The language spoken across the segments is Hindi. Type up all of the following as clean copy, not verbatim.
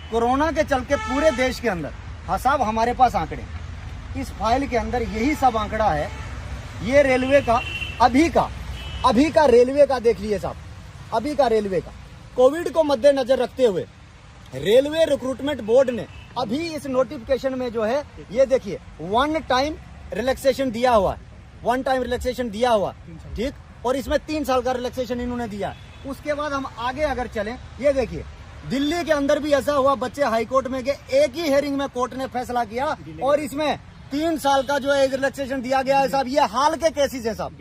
कोरोना के चलते पूरे देश के अंदर, हाँ साहब हमारे पास आंकड़े, इस फाइल के अंदर यही सब आंकड़ा है। ये रेलवे का अभी का रेलवे का देख लीजिए साहब, अभी का रेलवे का कोविड को मद्देनजर रखते हुए रेलवे रिक्रूटमेंट बोर्ड ने अभी इस नोटिफिकेशन में जो है ये देखिए वन टाइम रिलैक्सेशन दिया हुआ है, वन टाइम रिलैक्सेशन दिया हुआ, ठीक, और इसमें 3 साल का रिलैक्सेशन इन्होंने दिया है। उसके बाद हम आगे अगर चलें, ये देखिए दिल्ली के अंदर भी ऐसा हुआ, बच्चे हाईकोर्ट में गए, एक ही हेयरिंग में कोर्ट ने फैसला किया और इसमें 3 साल का जो है रिलैक्सेशन दिया गया है साहब। ये हाल के केसेस है साहब,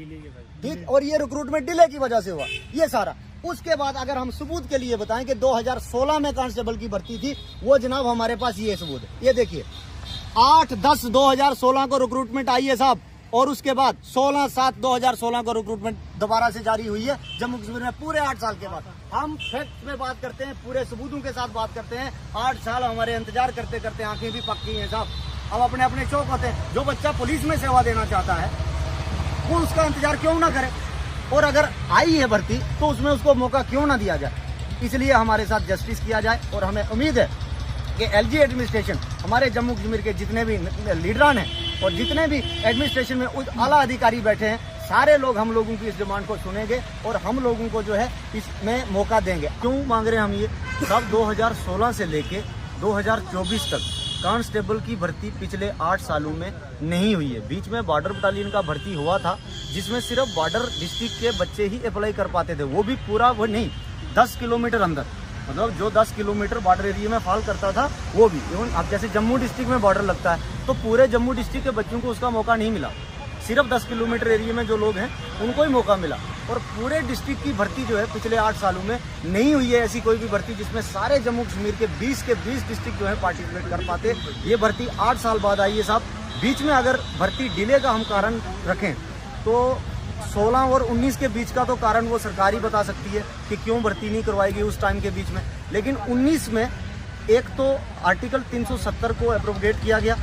ठीक, और ये रिक्रूटमेंट डिले की वजह से हुआ ये सारा। उसके बाद अगर हम सबूत के लिए बताएं कि 2016 में कांस्टेबल की भर्ती थी, वो जनाब हमारे पास ये सबूत है, ये देखिए 8/10/2016 को रिक्रूटमेंट आई है साहब, और उसके बाद 16/7/2016 को रिक्रूटमेंट दोबारा से जारी हुई है जम्मू कश्मीर में पूरे 8 साल के बाद। हम फैक्ट में बात करते हैं, पूरे सबूतों के साथ बात करते हैं। 8 साल हमारे इंतजार करते करते आंखें भी पक गई हैं साहब। अब अपने अपने शौक होते हैं, जो बच्चा पुलिस में सेवा देना चाहता है वो उसका इंतजार क्यों ना करे, और अगर आई है भर्ती तो उसमें उसको मौका क्यों ना दिया जाए। इसलिए हमारे साथ जस्टिस किया जाए, और हमें उम्मीद है कि एलजी एडमिनिस्ट्रेशन, हमारे जम्मू कश्मीर के जितने भी लीडरान हैं और जितने भी एडमिनिस्ट्रेशन में आला अधिकारी बैठे हैं, सारे लोग हम लोगों की इस डिमांड को सुनेंगे और हम लोगों को जो है इसमें मौका देंगे। क्यों मांग रहे हैं हम ये सब? 2016 से लेके 2024 तक कांस्टेबल की भर्ती पिछले 8 सालों में नहीं हुई है। बीच में बॉर्डर बटालियन का भर्ती हुआ था, जिसमें सिर्फ बॉर्डर डिस्ट्रिक्ट के बच्चे ही अप्लाई कर पाते थे, वो भी पूरा वो नहीं, 10 किलोमीटर अंदर, मतलब जो 10 किलोमीटर बॉर्डर एरिया में फॉल करता था वो भी। इवन अब जैसे जम्मू डिस्ट्रिक्ट में बॉर्डर लगता है तो पूरे जम्मू डिस्ट्रिक्ट के बच्चों को उसका मौका नहीं मिला, सिर्फ 10 किलोमीटर एरिया में जो लोग हैं उनको ही मौका मिला। और पूरे डिस्ट्रिक्ट की भर्ती जो है पिछले 8 सालों में नहीं हुई है ऐसी कोई भी भर्ती जिसमें सारे जम्मू कश्मीर के 20 डिस्ट्रिक्ट जो है पार्टिसिपेट कर पाते। ये भर्ती 8 साल बाद आई है साहब। बीच में अगर भर्ती डिले का हम कारण रखें तो 16 और 19 के बीच का तो कारण वो सरकार ही बता सकती है कि क्यों भर्ती नहीं करवाएगी उस टाइम के बीच में। लेकिन 19 में एक तो आर्टिकल 370 को एप्रोप्रिएट किया गया,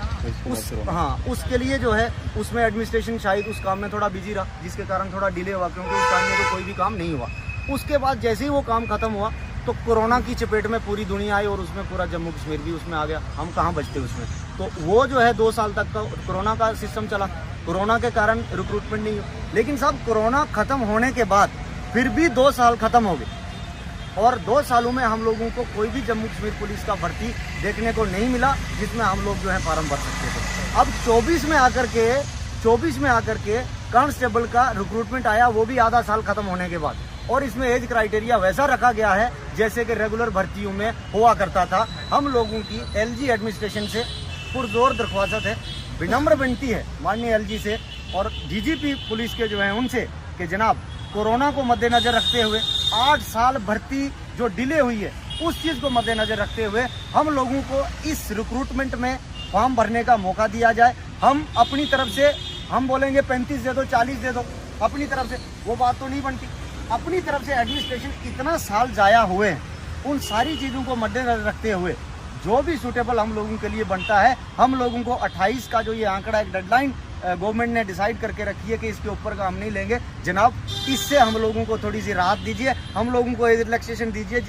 उसके लिए जो है उसमें एडमिनिस्ट्रेशन शायद उस काम में थोड़ा बिजी रहा, जिसके कारण थोड़ा डिले हुआ, क्योंकि उस टाइम में तो कोई भी काम नहीं हुआ। उसके बाद जैसे ही वो काम खत्म हुआ तो कोरोना की चपेट में पूरी दुनिया आई और उसमें पूरा जम्मू कश्मीर भी उसमें आ गया। हम कहाँ बचते उसमें? तो वो जो है 2 साल तक का कोरोना का सिस्टम चला, कोरोना के कारण रिक्रूटमेंट नहीं हुई। लेकिन साहब कोरोना खत्म होने के बाद फिर भी 2 साल खत्म हो गए और 2 सालों में हम लोगों को कोई भी जम्मू कश्मीर पुलिस का भर्ती देखने को नहीं मिला जिसमें हम लोग जो है फॉर्म भर सकते थे। अब 24 में आकर के कांस्टेबल का रिक्रूटमेंट आया, वो भी आधा साल खत्म होने के बाद, और इसमें एज क्राइटेरिया वैसा रखा गया है जैसे कि रेगुलर भर्तियों में हुआ करता था। हम लोगों की एलजी एडमिनिस्ट्रेशन से पुरजोर दरख्वास्त है, विनम्र विनती है माननीय एलजी से और डीजीपी पुलिस के जो है उनसे कि जनाब कोरोना को मद्देनजर रखते हुए 8 साल भर्ती जो डिले हुई है उस चीज़ को मद्देनजर रखते हुए हम लोगों को इस रिक्रूटमेंट में फॉर्म भरने का मौका दिया जाए। हम अपनी तरफ से हम बोलेंगे 35 दे दो, 40 दे दो, अपनी तरफ से वो बात तो नहीं बनती। अपनी तरफ से एडमिनिस्ट्रेशन इतना साल जाया हुए हैं, उन सारी चीज़ों को मद्देनजर रखते हुए जो भी सूटेबल हम लोगों के लिए बनता है, हम लोगों को 28 का जो ये आंकड़ा एक डेडलाइन गवर्नमेंट ने डिसाइड करके रखी है कि इसके ऊपर का हम नहीं लेंगे जनाब, इससे हम लोगों को थोड़ी सी राहत दीजिए, हम लोगों को रिलैक्सेशन दीजिए।